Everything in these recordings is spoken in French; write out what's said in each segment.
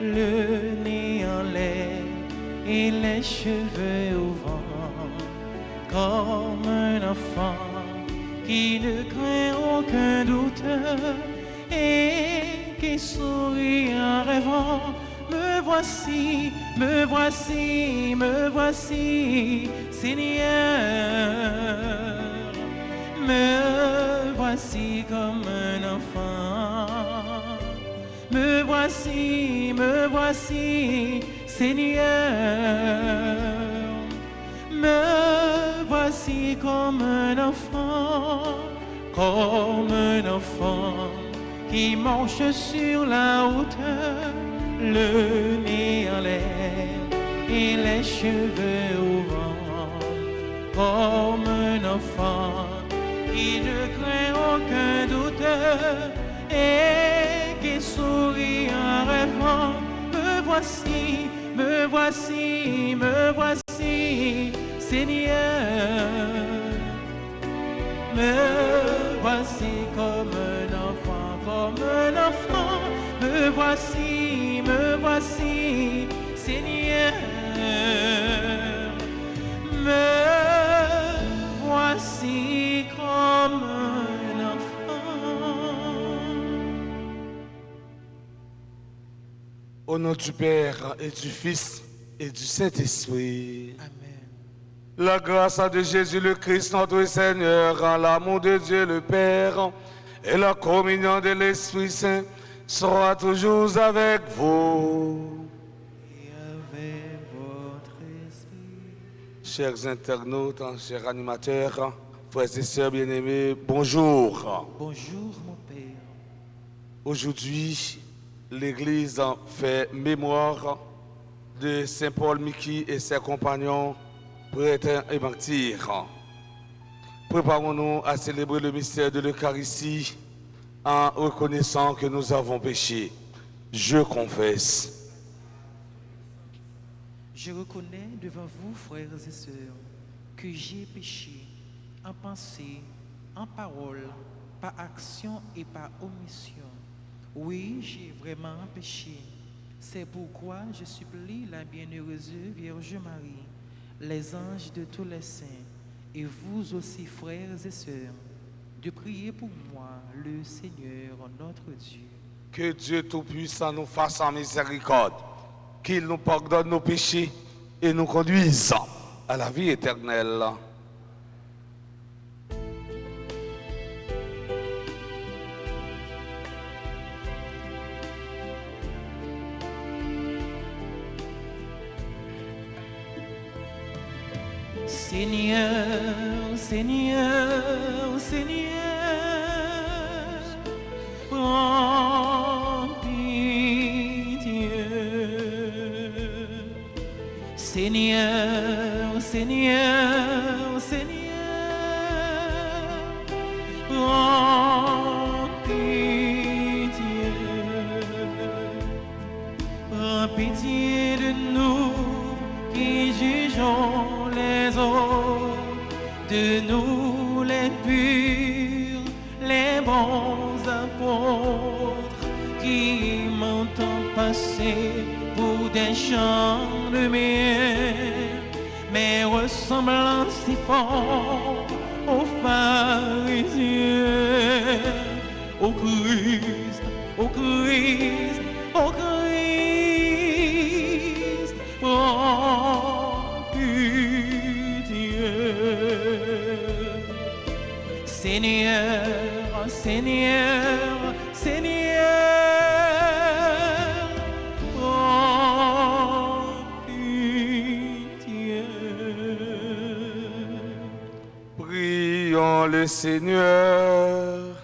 le nez en l'air et les cheveux au vent, comme un enfant qui ne craint aucun doute et qui sourit en rêvant. Me voici, me voici, me voici, Seigneur. Me voici comme un enfant. Me voici, Seigneur. Me voici comme un enfant qui marche sur la hauteur, le nez en l'air et les cheveux au vent, comme un enfant qui ne craint aucun doute et qui sourit en rêvant. Me voici, me voici, me voici, Seigneur. Me voici comme un enfant, me voici, Seigneur. Me voici comme un enfant. Au nom du Père et du Fils et du Saint-Esprit. Amen. La grâce de Jésus le Christ, notre Seigneur, l'amour de Dieu le Père et la communion de l'Esprit Saint sera toujours avec vous. Et avec votre esprit. Chers internautes, chers animateurs, frères et sœurs bien-aimés, bonjour. Bonjour mon Père. Aujourd'hui, l'Église fait mémoire de Saint Paul Miki et ses compagnons prêtres et martyrs. Préparons-nous à célébrer le mystère de l'Eucharistie en reconnaissant que nous avons péché. Je confesse. Je reconnais devant vous, frères et sœurs, que j'ai péché en pensée, en parole, par action et par omission. Oui, j'ai vraiment péché. C'est pourquoi je supplie la bienheureuse Vierge Marie, les anges de tous les saints, et vous aussi, frères et sœurs, de prier pour moi, le Seigneur, notre Dieu. Que Dieu Tout-Puissant nous fasse en miséricorde, qu'il nous pardonne nos péchés et nous conduise à la vie éternelle. Seigneur, Seigneur, Seigneur, prends pitié. Seigneur, Seigneur, Seigneur, prends pitié. Prends pitié de nous qui jugeons les autres, de nous les purs, les bons apôtres, qui m'entendent passer pour des champs de miel, mais ressemblant si fort aux pharisiens, au Christ, au Christ, au Christ, prends pitié. Seigneur, Seigneur, Seigneur, prends pitié. Prions le Seigneur.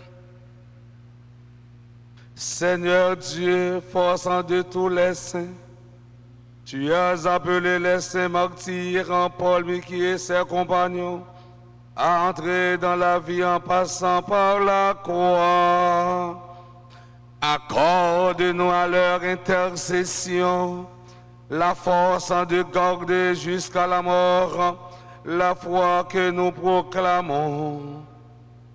Seigneur Dieu, forçant de tous les saints, tu as appelé les saints martyrs en Paul, Miki et ses compagnons à entrer dans la vie en passant par la croix. Accorde-nous à leur intercession la force de garder jusqu'à la mort la foi que nous proclamons.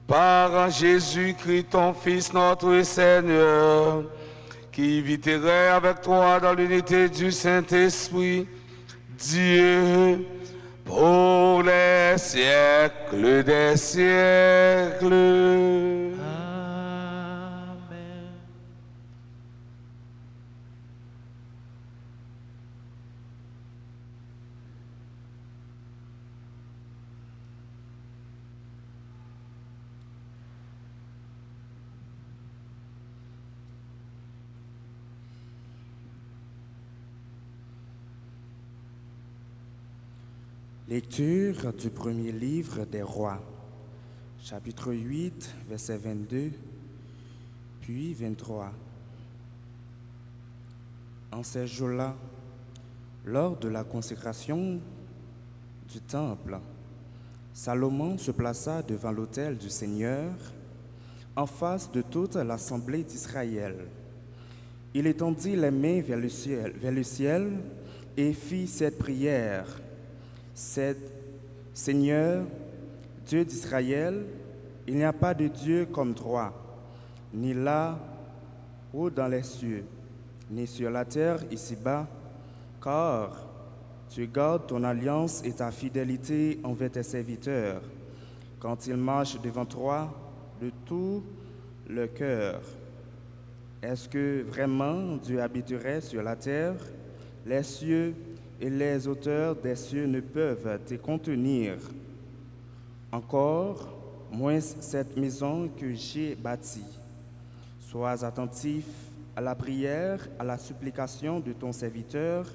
Par Jésus-Christ, ton Fils, notre Seigneur, qui vivrai avec toi dans l'unité du Saint-Esprit, Dieu, pour les siècles des siècles. Amen. Lecture du premier livre des rois, chapitre 8, verset 22, puis 23. En ces jours-là, lors de la consécration du temple, Salomon se plaça devant l'autel du Seigneur, en face de toute l'assemblée d'Israël. Il étendit les mains vers le ciel et fit cette prière. Seigneur, Dieu d'Israël, il n'y a pas de Dieu comme toi, ni là ou dans les cieux, ni sur la terre ici-bas, car tu gardes ton alliance et ta fidélité envers tes serviteurs, quand ils marchent devant toi de tout le cœur. Est-ce que vraiment Dieu habiterait sur la terre? Les cieux et les hauteurs des cieux ne peuvent te contenir. Encore moins cette maison que j'ai bâtie. Sois attentif à la prière, à la supplication de ton serviteur.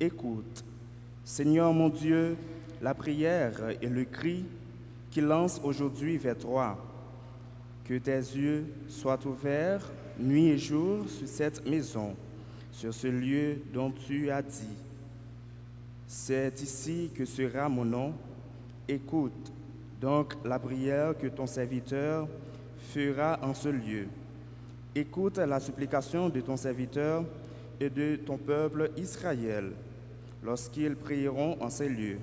Écoute, Seigneur mon Dieu, la prière et le cri qu'il lance aujourd'hui vers toi. Que tes yeux soient ouverts nuit et jour sur cette maison, sur ce lieu dont tu as dit. C'est ici que sera mon nom. Écoute donc la prière que ton serviteur fera en ce lieu. Écoute la supplication de ton serviteur et de ton peuple Israël lorsqu'ils prieront en ces lieux.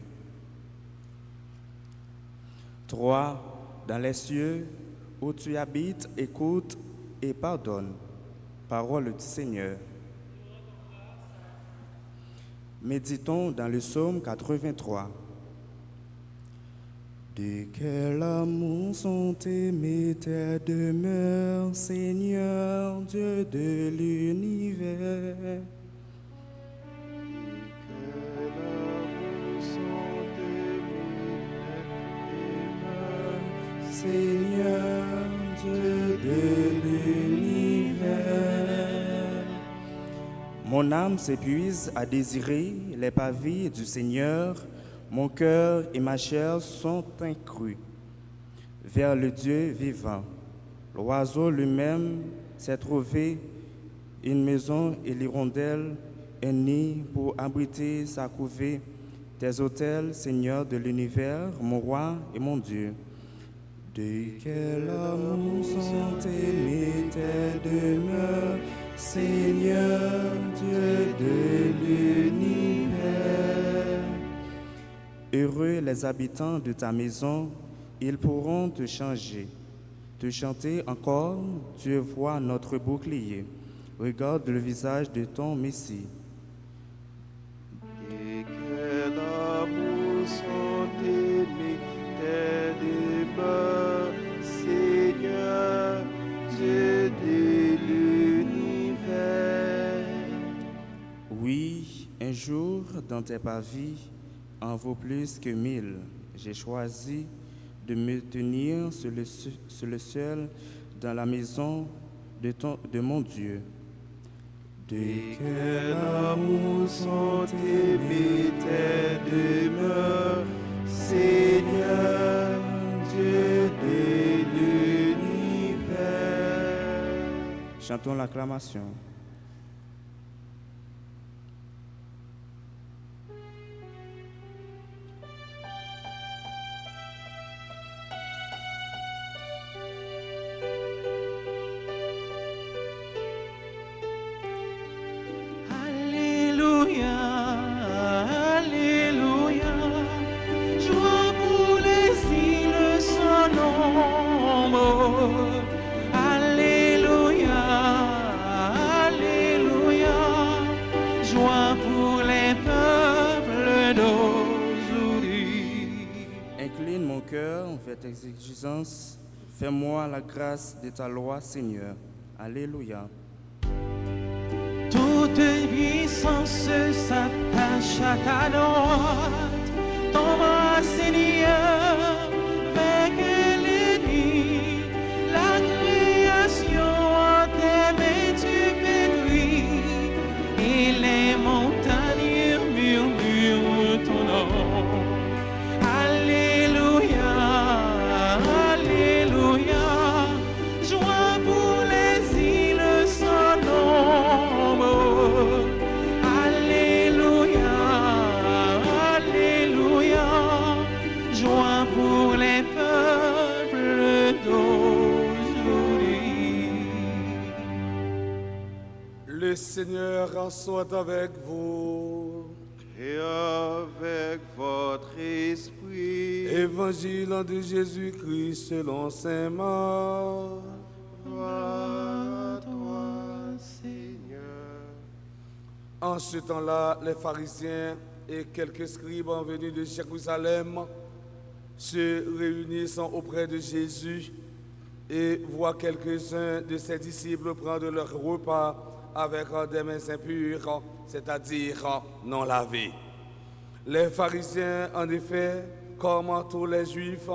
3. Dans les cieux où tu habites, écoute et pardonne. Parole du Seigneur. Méditons dans le psaume 83. De quel amour sont aimées tes demeures, Seigneur, Dieu de l'univers. Seigneur, Dieu de l'univers. Mon âme s'épuise à désirer les pavés du Seigneur, mon cœur et ma chair sont incrus vers le Dieu vivant. L'oiseau lui-même s'est trouvé une maison et l'hirondelle un nid pour abriter sa couvée. Tes autels, Seigneur de l'univers, mon roi et mon Dieu. De quel amour sont aimées tes demeures, Seigneur, Dieu de l'univers. Heureux les habitants de ta maison, ils pourront te chanter encore, Dieu voit notre bouclier. Regarde le visage de ton Messie. Et quel amour sont aimés tes demeures, Seigneur, Dieu de l'univers. Oui, un jour dans tes pavis en vaut plus que 1000. J'ai choisi de me tenir sur le seul dans la maison de mon Dieu. De Quel amour sont aimés tes demeures, Seigneur, Dieu de l'univers. Chantons l'acclamation. Alléluia, joie pour les peuples d'aujourd'hui. Incline mon cœur vers tes exigences. Fais-moi la grâce de ta loi, Seigneur. Alléluia. Toute puissance s'attache à ta droite. Ton bras, Seigneur, vainque l'ennemi. La création en tes mains tu pétris. Et les montagnes murmurent ton nom. Alléluia, Alléluia. Joie pour les îles sans nombre. Alléluia, Alléluia. Joie pour les peuples d'aujourd'hui. Le Seigneur soit avec vous. Et avec votre esprit. Évangile de Jésus-Christ selon saint Marc. Gloire à toi, Seigneur. En ce temps-là, les pharisiens et quelques scribes venus de Jérusalem se réunissent auprès de Jésus et voient quelques-uns de ses disciples prendre leur repas avec des mains impures, c'est-à-dire non lavées. Les pharisiens, en effet, comme tous les juifs,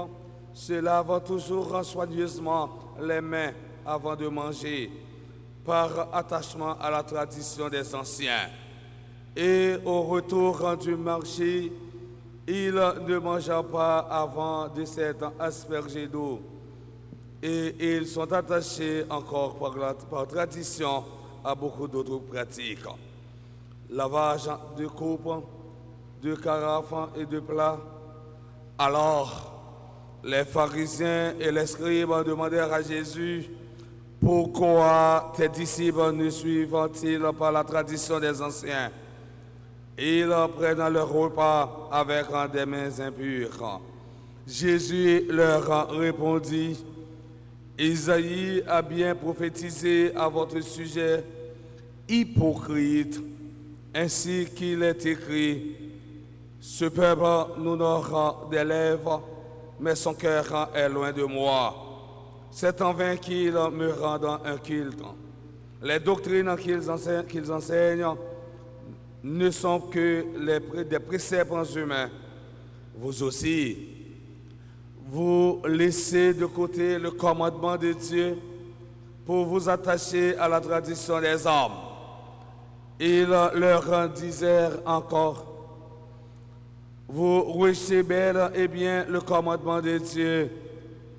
se lavent toujours soigneusement les mains avant de manger, par attachement à la tradition des anciens. Et au retour du marché, ils ne mangent pas avant de s'être aspergés d'eau. Et ils sont attachés encore par tradition à beaucoup d'autres pratiques. Lavage de coupes, de carafes et de plats. Alors, les pharisiens et les scribes demandèrent à Jésus: pourquoi tes disciples ne suivent-ils pas la tradition des anciens? Ils prennent leur repas avec des mains impures. Jésus leur répondit: Isaïe a bien prophétisé à votre sujet, hypocrite, ainsi qu'il est écrit: ce peuple m'honore des lèvres, mais son cœur est loin de moi. C'est en vain qu'ils me rendent un culte. Les doctrines qu'ils enseignent ne sont que des préceptes humains. Vous aussi, vous laissez de côté le commandement de Dieu pour vous attacher à la tradition des hommes. Ils leur disèrent encore: vous rejetez bel et bien le commandement de Dieu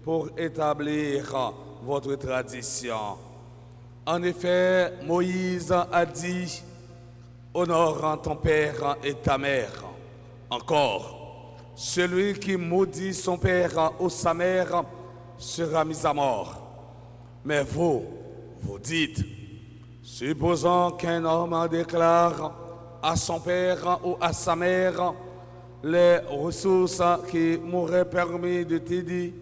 pour établir votre tradition. En effet, Moïse a dit: honore ton père et ta mère. Encore, celui qui maudit son père ou sa mère sera mis à mort. Mais vous dites: supposons qu'un homme déclare à son père ou à sa mère les ressources qui m'auraient permis de t'aider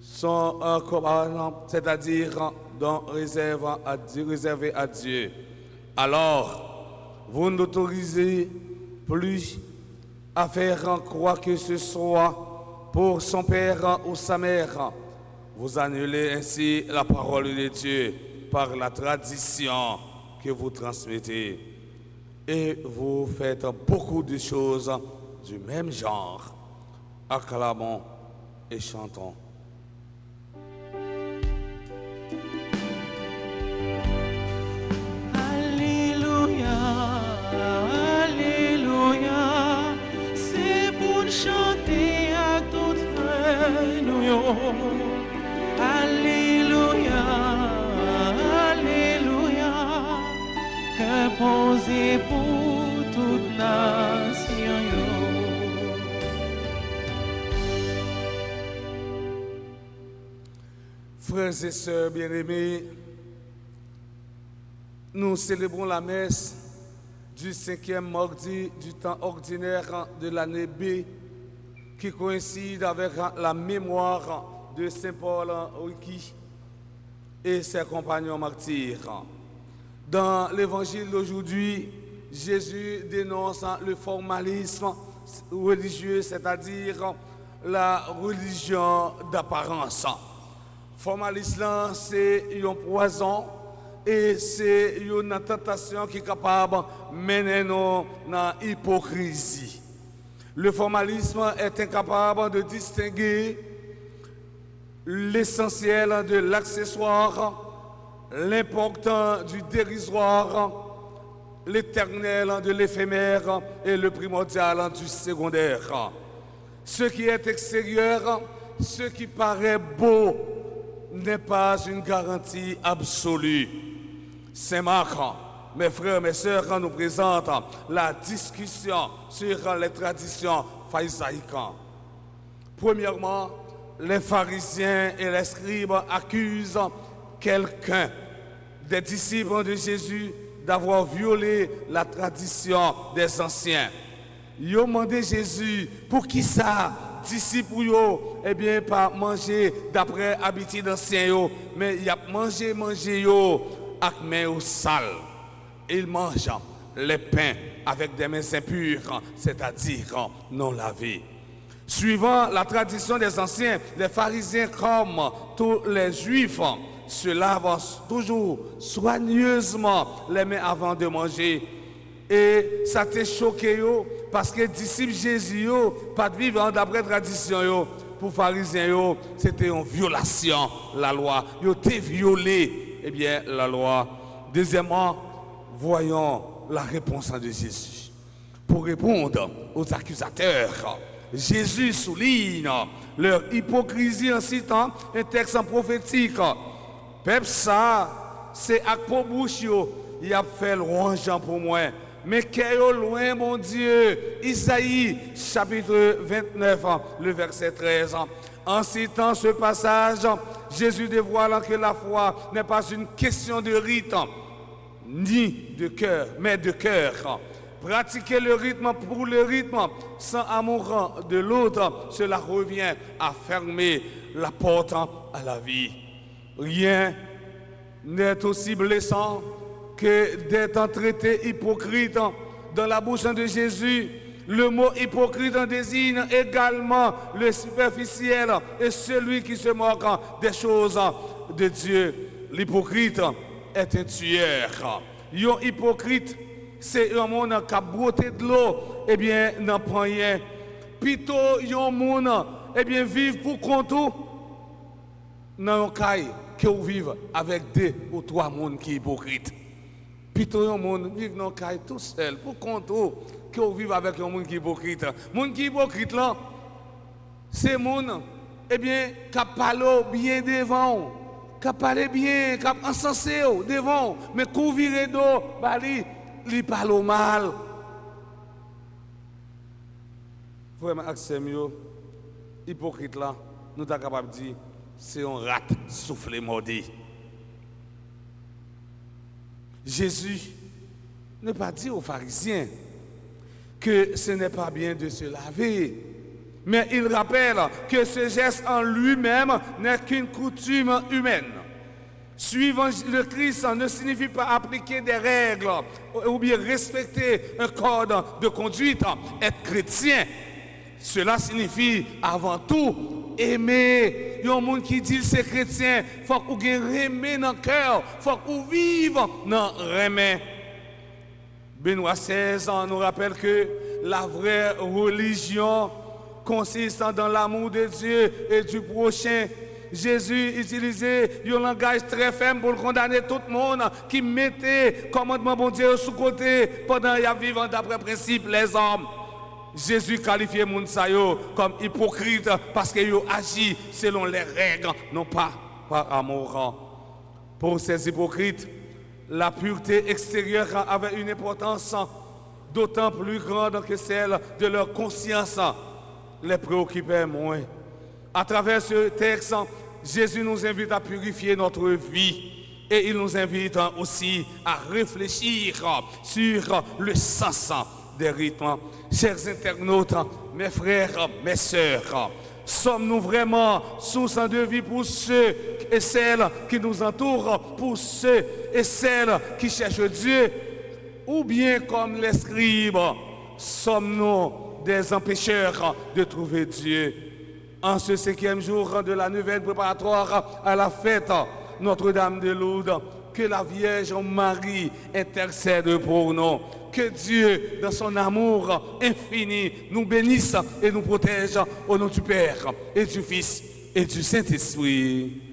sont un commandement, c'est-à-dire dont réservé à Dieu. Alors, vous n'autorisez plus à faire quoi que ce soit pour son père ou sa mère. Vous annulez ainsi la parole de Dieu par la tradition que vous transmettez. Et vous faites beaucoup de choses du même genre. Acclamons et chantons. Alléluia, Alléluia, c'est pour chanter à toute fin nous. Alléluia, Alléluia, que posé pour toute nation. Frères et sœurs bien-aimés, nous célébrons la messe du 5e mardi du temps ordinaire de l'année B, qui coïncide avec la mémoire de Saint Paul Riquet et ses compagnons martyrs. Dans l'évangile d'aujourd'hui, Jésus dénonce le formalisme religieux, c'est-à-dire la religion d'apparence. Formalisme, c'est un poison et c'est une tentation qui est capable de mener nous dans l'hypocrisie. Le formalisme est incapable de distinguer l'essentiel de l'accessoire, l'important du dérisoire, l'éternel de l'éphémère et le primordial du secondaire. Ce qui est extérieur, ce qui paraît beau, n'est pas une garantie absolue. Saint Marc, mes frères, mes sœurs, nous présente la discussion sur les traditions pharisaiques. Premièrement, les pharisiens et les scribes accusent quelqu'un des disciples de Jésus d'avoir violé la tradition des anciens. Ils ont demandé Jésus pour qui ça, disciples, eh bien, pas manger d'après habitude anciens, mais ils ont mangé avec mains sales. Ils mangent les pains avec des mains impures, c'est-à-dire non lavées. Suivant la tradition des anciens, les pharisiens, comme tous les juifs, se lavent toujours soigneusement les mains avant de manger. Et ça t'a choqué parce que les disciples Jésus, pas de vivre d'après tradition, pour les pharisiens, c'était une violation de la loi. Ils ont violé la loi. Deuxièmement, voyons la réponse de Jésus. Pour répondre aux accusateurs, Jésus souligne leur hypocrisie en citant un texte prophétique. Peuple ça, c'est à pour bouche, il a fait louange pour moi. Mais qu'est loin, mon Dieu, Isaïe, chapitre 29, le verset 13. En citant ce passage, Jésus dévoile que la foi n'est pas une question de rite, ni de cœur, mais de cœur. Pratiquer le rythme pour le rythme, sans amour de l'autre, cela revient à fermer la porte à la vie. Rien n'est aussi blessant que d'être traité hypocrite. Dans la bouche de Jésus, le mot hypocrite désigne également le superficiel et celui qui se moque des choses de Dieu. L'hypocrite est un tueur. Un hypocrite, c'est un monde qui a brouté de l'eau, n'en prend rien. Plutôt, un monde, vivre pour compte dans un cas que vous vivez avec 2 ou 3 monde qui sont hypocrites. Plutôt, un monde vivre dans un cas tout seul, pour compte que vous vivez avec un monde qui est hypocrite. Le monde qui est hypocrite, là, c'est un monde, qui parle bien devant, qui parle bien, qui encensé devant, mais quand vire d'eau, il parle mal. Vraiment, Axemio, hypocrite là, nous sommes capables de dire, c'est un rat soufflé maudit. Jésus ne pas dit aux pharisiens que ce n'est pas bien de se laver, mais il rappelle que ce geste en lui-même n'est qu'une coutume humaine. Suivre le Christ ne signifie pas appliquer des règles ou bien respecter un code de conduite. Être chrétien, cela signifie avant tout aimer. Il y a un monde qui dit que c'est chrétien, il faut qu'on aimer dans le cœur, il faut qu'on vive dans le remet. Benoît XVI nous rappelle que la vraie religion consiste dans l'amour de Dieu et du prochain. Jésus utilisait un langage très ferme pour condamner tout le monde qui mettait le commandement de Dieu sous côté pendant qu'il vivant d'après principe les hommes. Jésus qualifiait les gens comme hypocrites parce qu'ils agissent selon les règles, non pas par amour. Pour ces hypocrites, la pureté extérieure avait une importance d'autant plus grande que celle de leur conscience les préoccupait moins. À travers ce texte, Jésus nous invite à purifier notre vie et il nous invite aussi à réfléchir sur le sens des rythmes. Chers internautes, mes frères, mes sœurs, sommes-nous vraiment source de vie pour ceux et celles qui nous entourent, pour ceux et celles qui cherchent Dieu? ou bien comme les scribes, sommes-nous des empêcheurs de trouver Dieu? En ce 5e jour de la nouvelle préparatoire à la fête Notre-Dame de Lourdes, que la Vierge Marie intercède pour nous. Que Dieu, dans son amour infini, nous bénisse et nous protège au nom du Père et du Fils et du Saint-Esprit.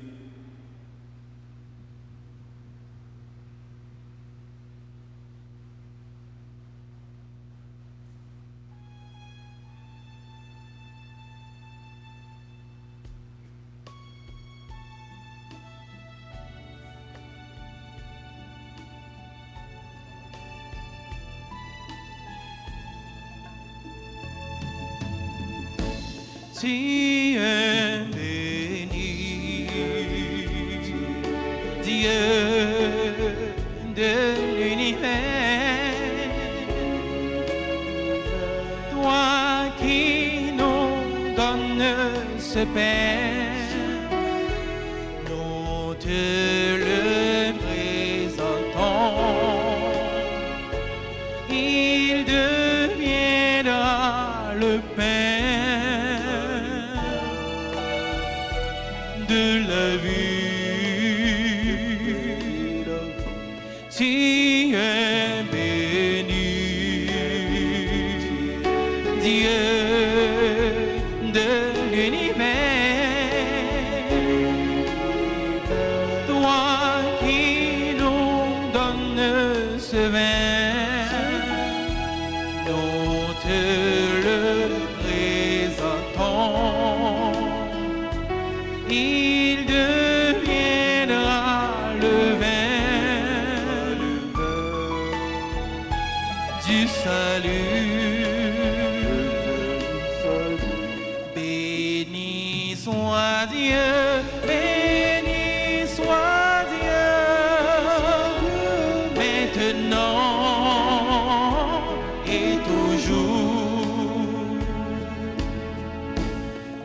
Tu es béni, Dieu de l'univers, toi qui nous donnes ce Père, nous te le présentons, il deviendra le Père de la vie. Tu es béni, Dieu de l'univers, toi qui nous donnes ce vin, nous te le présentons. Il deviendra le vin du salut. Béni soit Dieu, béni soit Dieu, maintenant et toujours.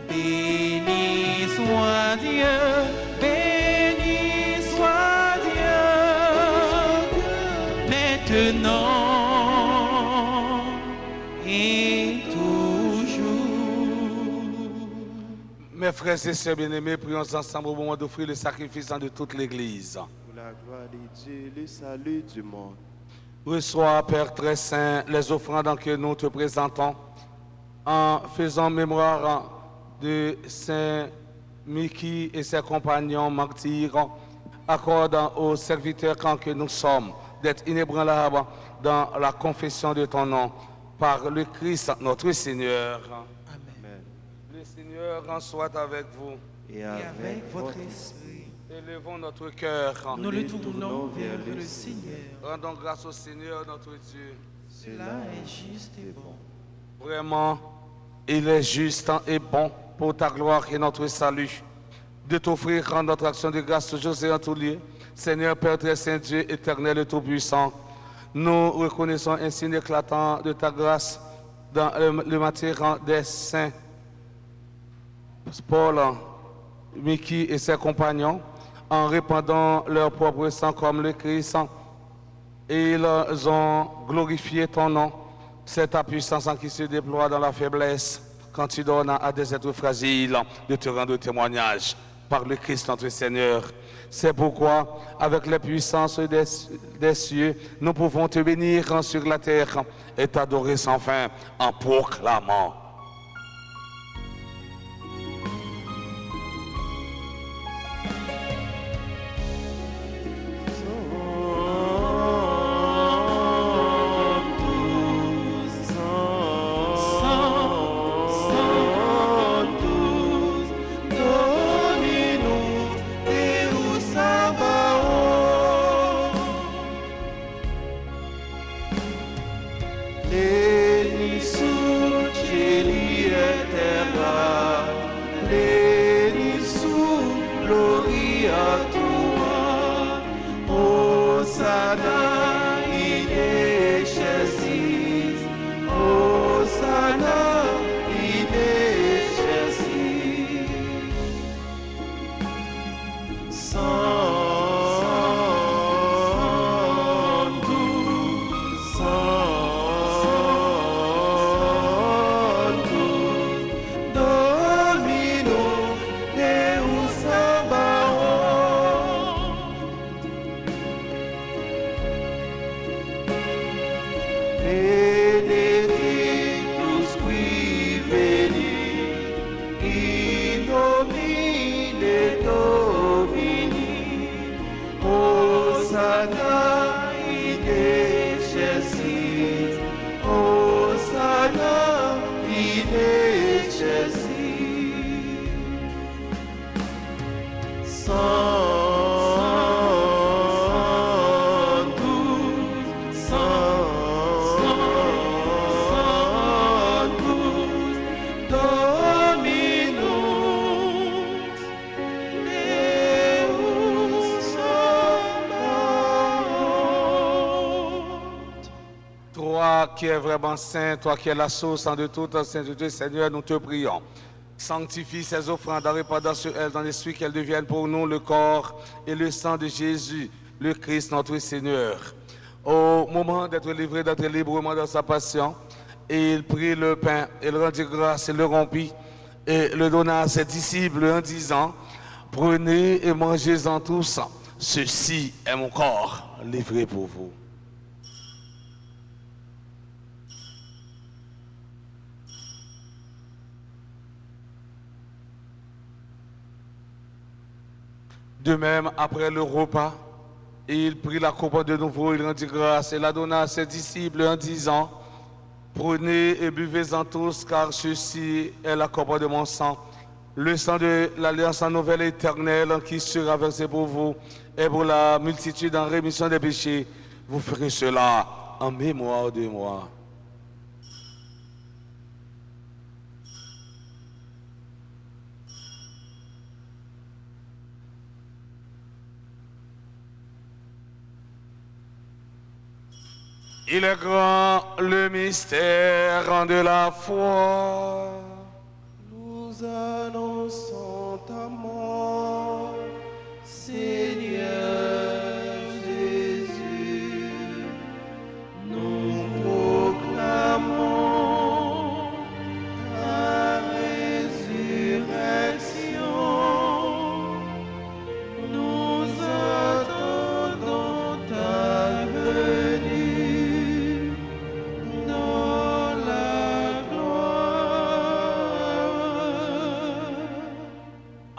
Béni soit Dieu, béni soit Dieu, maintenant et toujours. Mes frères et sœurs bien-aimés, prions ensemble au moment d'offrir le sacrifice de toute l'Église. Pour la gloire de Dieu, le salut du monde. Reçois, Père très saint, les offrandes que nous te présentons en faisant mémoire de Saint Mickey et ses compagnons martyrs. Accorde aux serviteurs que nous sommes d'être inébranlables dans la confession de ton nom par le Christ notre Seigneur. Amen. Le Seigneur en soit avec vous. Et Et avec votre esprit, Élevons notre cœur. nous le tournons vers le Seigneur. Rendons grâce au Seigneur notre Dieu. Cela est juste et bon. Vraiment, il est juste et bon pour ta gloire et notre salut de t'offrir notre action de grâce toujours et en tout lieu. Seigneur Père très saint, Dieu éternel et tout-puissant, nous reconnaissons un signe éclatant de ta grâce dans le matière des saints Paul, Mickey et ses compagnons en répandant leur propre sang comme le Christ. Et ils ont glorifié ton nom. C'est ta puissance qui se déploie dans la faiblesse quand tu donnes à des êtres fragiles de te rendre témoignage par le Christ notre Seigneur. C'est pourquoi, avec les puissances des cieux, nous pouvons te bénir sur la terre et t'adorer sans fin en proclamant. benedictus qui veni, in nomine Domini, Hosanna in excelsis, Hosanna in excelsis. Toi qui es vraiment saint, toi qui es la source de toute sainteté, Seigneur, nous te prions. Sanctifie ces offrandes en répandant sur elles dans l'esprit qu'elles deviennent pour nous le corps et le sang de Jésus, le Christ notre Seigneur. Au moment d'être livré, d'être librement dans sa passion, et il prit le pain, il rendit grâce, il le rompit et le donna à ses disciples en disant, prenez et mangez-en tous, ceci est mon corps livré pour vous. De même, après le repas, il prit la coupe de nouveau, il rendit grâce et la donna à ses disciples en disant, prenez et buvez-en tous, car ceci est la coupe de mon sang, le sang de l'alliance nouvelle et éternelle qui sera versé pour vous et pour la multitude en rémission des péchés. Vous ferez cela en mémoire de moi. Il est grand le mystère de la foi. Nous annonçons ta mort, Seigneur Jésus. Nous proclamons ta résurrection. Nous attendons ta venue.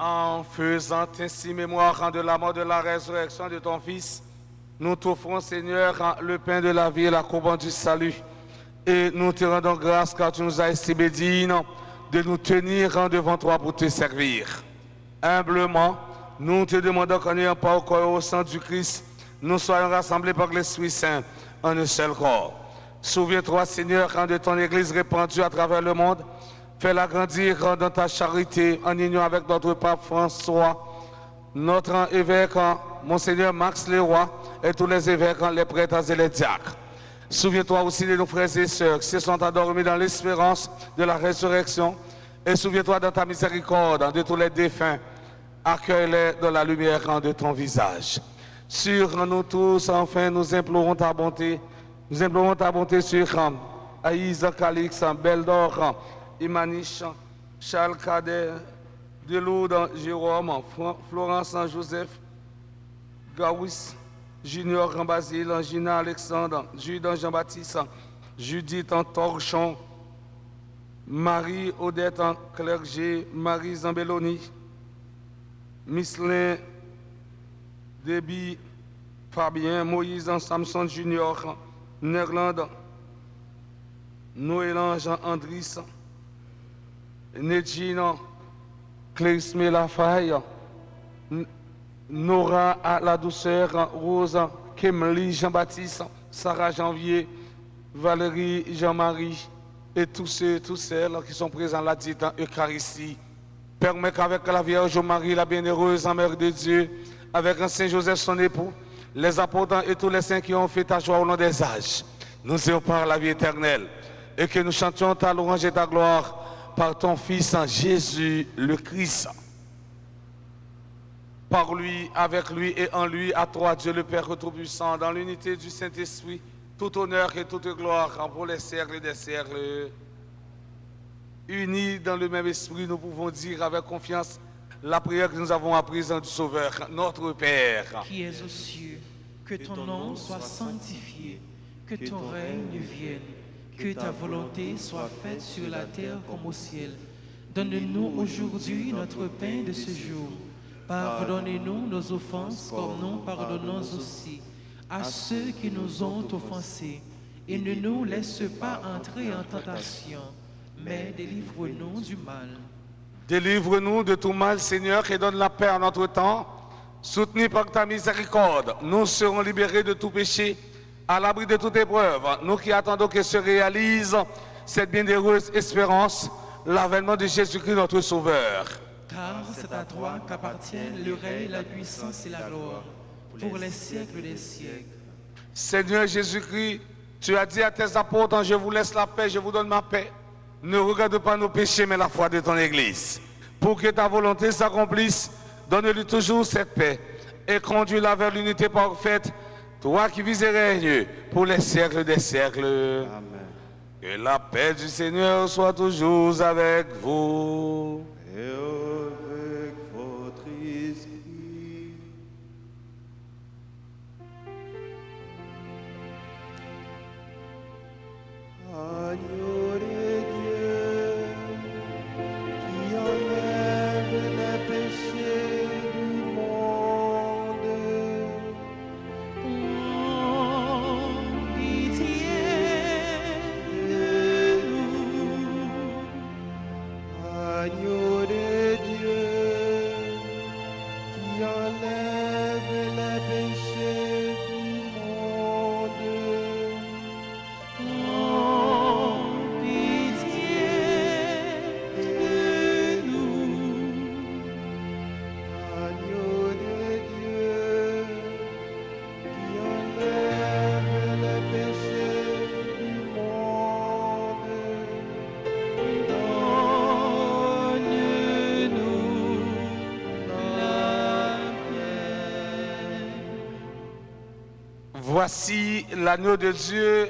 En faisant ainsi mémoire de la mort, de la résurrection de ton Fils, nous t'offrons, Seigneur, le pain de la vie et la couronne du salut. Et nous te rendons grâce car tu nous as estimé dignes de nous tenir devant toi pour te servir. Humblement, nous te demandons qu'en ayant pas au corps et au sang du Christ, nous soyons rassemblés par l'Esprit Saint en un seul corps. Souviens-toi, Seigneur, de ton Église répandue à travers le monde. Fais-la grandir dans ta charité en union avec notre pape François, notre évêque, Monseigneur Max Leroy, et tous les évêques, les prêtres et les diacres. Souviens-toi aussi de nos frères et sœurs qui se sont endormis dans l'espérance de la résurrection. Et souviens-toi dans ta miséricorde de tous les défunts. Accueille-les dans la lumière de ton visage. Sur nous tous, enfin, nous implorons ta bonté. Nous implorons ta bonté sur Aïsa, Calix, Beldor, Imanish, Charles Cadet, Delourde, Jérôme, Florence, Joseph, Gawis, Junior, Basile, Gina, Alexandre, Jude, Jean-Baptiste, Judith, Torchon, Marie, Odette, Clergé, Marie, Zambeloni, Misselin, Déby, Fabien, Moïse, Samson Junior, Nerland, Noélange, Andris, Nedjina, Clérisme Lafaille, Nora à la douceur, Rose, Kemli, Jean-Baptiste, Sarah Janvier, Valérie, Jean-Marie et tous ceux, toutes celles qui sont présents là dite en Eucharistie. Permets qu'avec la Vierge Marie, la bienheureuse Mère de Dieu, avec un Saint Joseph son époux, les apôtres et tous les saints qui ont fait ta joie au long des âges, nous ayons par la vie éternelle et que nous chantions ta louange et ta gloire par ton Fils Jésus le Christ. Par lui, avec lui et en lui, à toi, Dieu le Père Tout-Puissant, dans l'unité du Saint-Esprit, tout honneur et toute gloire pour les siècles des siècles. Unis dans le même esprit, nous pouvons dire avec confiance la prière que nous avons apprise du Sauveur, notre Père. Qui es aux cieux, que ton nom soit sanctifié, Que ton règne vienne, que ta volonté soit faite sur la terre comme au ciel. Donne-nous aujourd'hui notre pain de ce jour. Pardonnez-nous nos offenses comme nous pardonnons aussi à ceux qui nous ont offensés. Et ne nous laisse pas entrer en tentation, mais délivre-nous du mal. Délivre-nous de tout mal, Seigneur, et donne la paix à notre temps. Soutenus par ta miséricorde, nous serons libérés de tout péché, à l'abri de toute épreuve. Nous qui attendons que se réalise cette bienheureuse espérance, l'avènement de Jésus-Christ, notre Sauveur. Car c'est à toi qu'appartiennent le règne, la puissance et la gloire, pour les siècles des siècles. Seigneur Jésus-Christ, tu as dit à tes apôtres, je vous laisse la paix, je vous donne ma paix. Ne regarde pas nos péchés, mais la foi de ton Église. Pour que ta volonté s'accomplisse, donne-lui toujours cette paix et conduis-la vers l'unité parfaite, toi qui vis et règnes pour les siècles des siècles. Amen. Que la paix du Seigneur soit toujours avec vous. Et avec votre esprit. Agneau de Dieu, qui enlève les péchés du monde. Pitié de nous. Agneau de Dieu, qui enlève les péchés du monde. Pitié de nous. Agneau de Dieu, qui enlève les péchés du monde. Donne-nous la paix. Voici l'agneau de Dieu,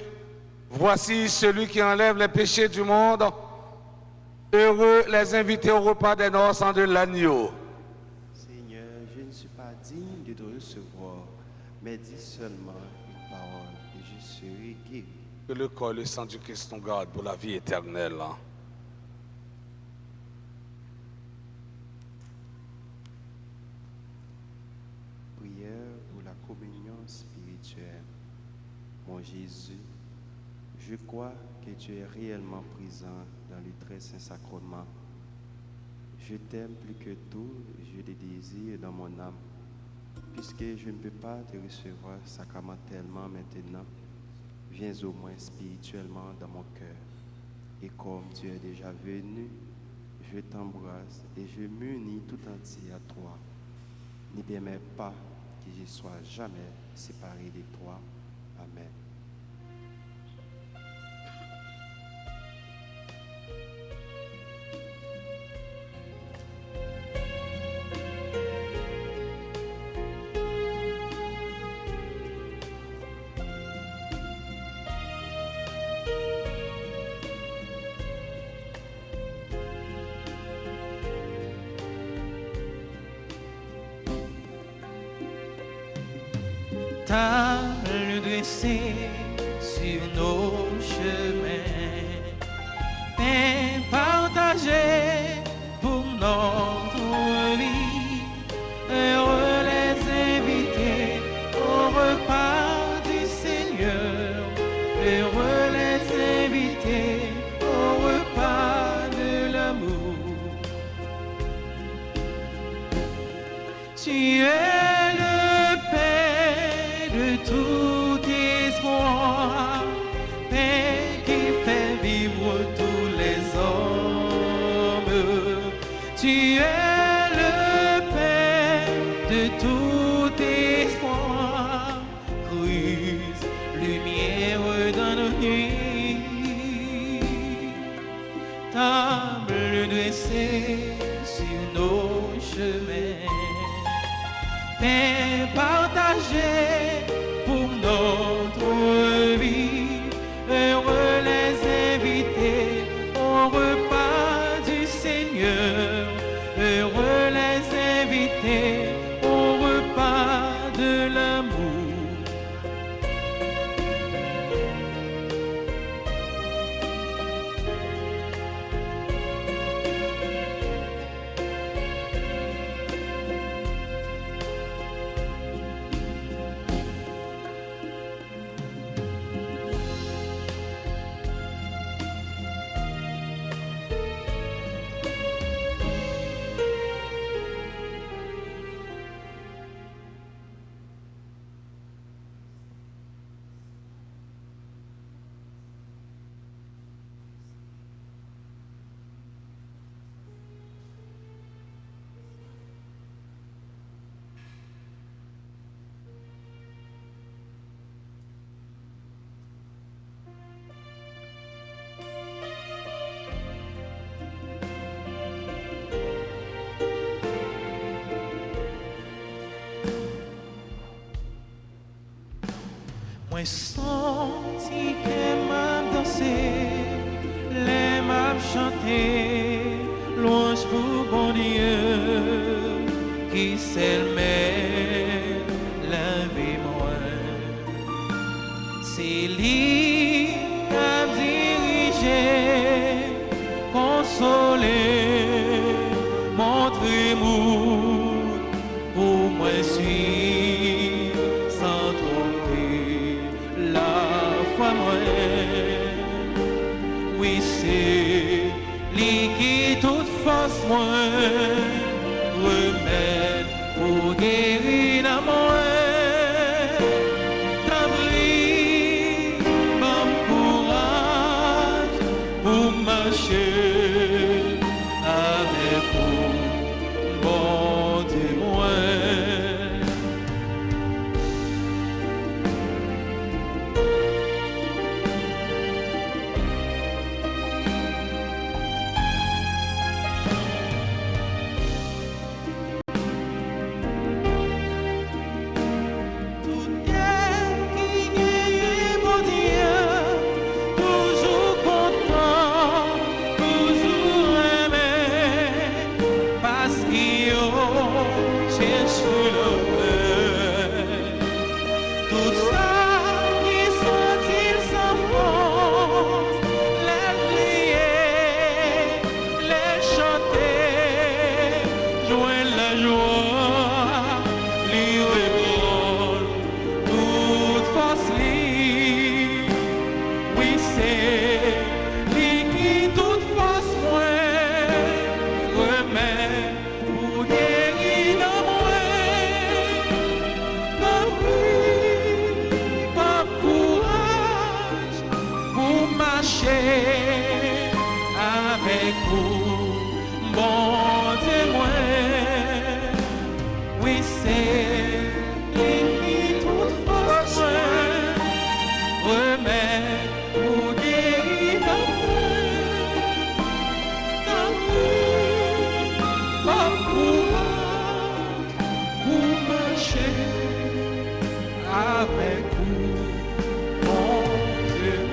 voici celui qui enlève les péchés du monde. Heureux les invités au repas des noces de l'agneau. Seigneur, je ne suis pas digne de te recevoir, mais dis seulement une parole et je serai guéri. Que le corps et le sang du Christ nous garde pour la vie éternelle. Prière pour la communion spirituelle. Mon Jésus, je crois que tu es réellement présent dans les très saints sacrements. Je t'aime plus que tout, je te désire dans mon âme. Puisque je ne peux pas te recevoir sacramentellement maintenant, viens au moins spirituellement dans mon cœur. Et comme tu es déjà venu, je t'embrasse et je m'unis tout entier à toi. Ne permets pas que je sois jamais séparé de toi. Amen. Table dressée sur nos chemins, pain partagé pour notre vie. Heureux les invités au repas du Seigneur. Heureux les invités au repas de l'amour. Tu es le Père de tout espoir, Père qui fait vivre tous les hommes. Tu es le Père de tout espoir, Christ, lumière dans nos nuits. Table dressée sur nos chemins, pain partagé pour notre vie. Heureux les invités au repas du Seigneur. Heureux les invités au repas de l'amour. Moi senti que m'a dansé, les m'a chanté, louange pour bon Dieu, qui s'aimait la vie moi. C'est lui qui a dirigé, consolé, montré mout pour moi suivre sans tromper la foi moi. Oui, c'est lui qui toute force moi remède pour guérir la moi. T'abri, bon courage pour marcher avec vous, bon témoin. Avec vous, bon témoin, oui c'est lui qui toute force remet pour guérir d'amour, pas courage pour marcher avec vous, bon témoin.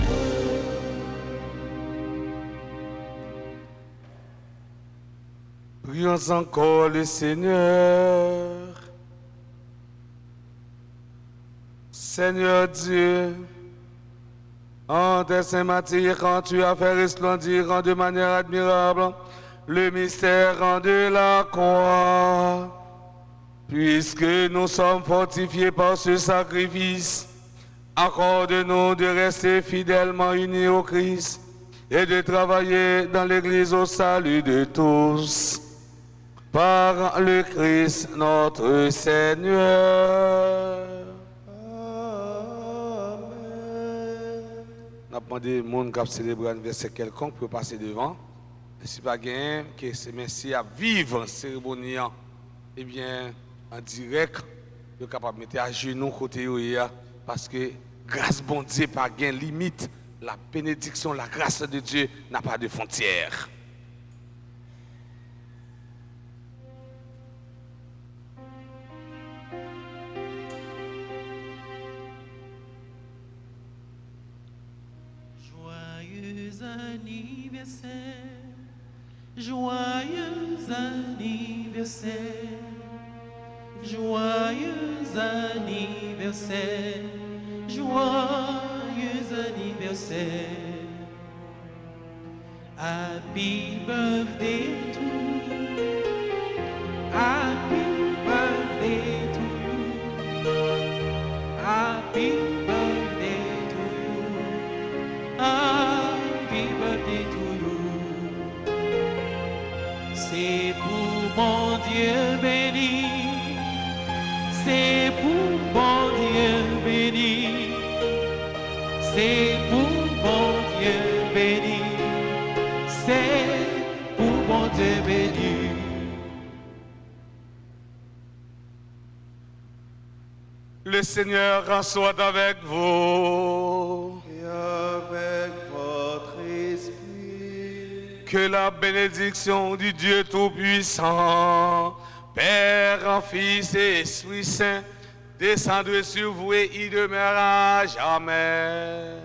Prions encore le Seigneur. Seigneur Dieu, en tes saints martyrs, quand tu as fait resplendir de manière admirable le mystère de la croix, puisque nous sommes fortifiés par ce sacrifice, accorde-nous de rester fidèlement unis au Christ et de travailler dans l'Église au salut de tous. Par le Christ notre Seigneur. On a demandé aux gens qui ont célébré un verset quelconque pour passer devant. Et si pas gain, que c'est merci à vivre la cérémonie, eh bien, en direct, vous êtes capable de mettre à genoux côté parce que grâce bon Dieu pas gain limite, la bénédiction, la grâce de Dieu n'a pas de frontières. Joyeux anniversaire, joyeux anniversaire, joyeux anniversaire. Happy birthday to you, happy birthday to you, happy birthday to you, happy birthday to you. C'est pour bon Dieu béni, c'est pour bon Dieu béni, c'est pour bon Dieu béni, c'est pour bon Dieu béni. Le Seigneur soit avec vous. Et avec votre esprit. Que la bénédiction du Dieu Tout-Puissant, Père, Fils et Esprit Saint, descendez sur vous et y demeurera jamais.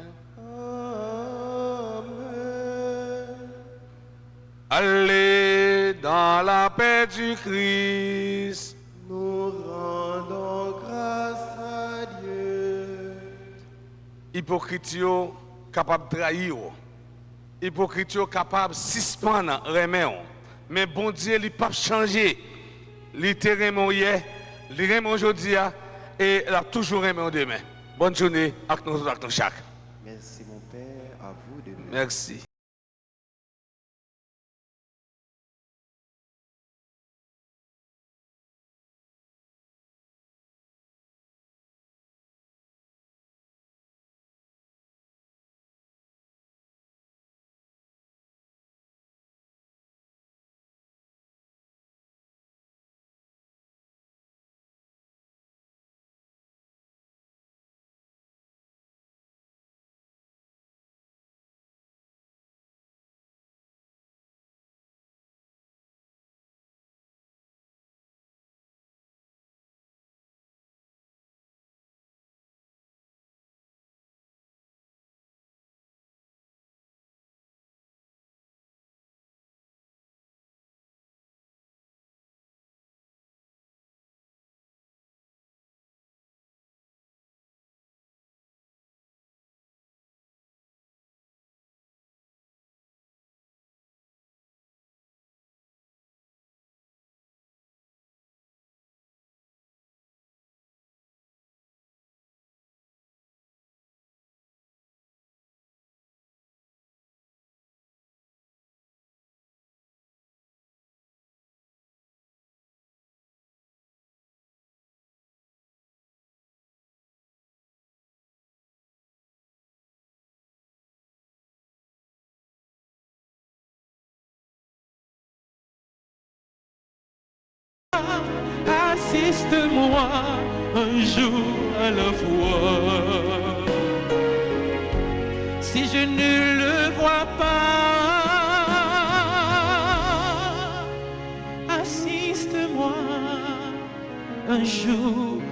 Allez dans la paix du Christ. Nous rendons grâce à Dieu. Hypocrite capable de trahir. Hypocrite capable de suspendre remède. Mais bon Dieu, il n'a pas changé. Il était remède hier, il est remède aujourd'hui et il a toujours remède demain. Bonne journée à nous chaque. Merci mon Père, à vous de même. Merci. Assiste-moi un jour à la fois. Si je ne le vois pas, assiste-moi un jour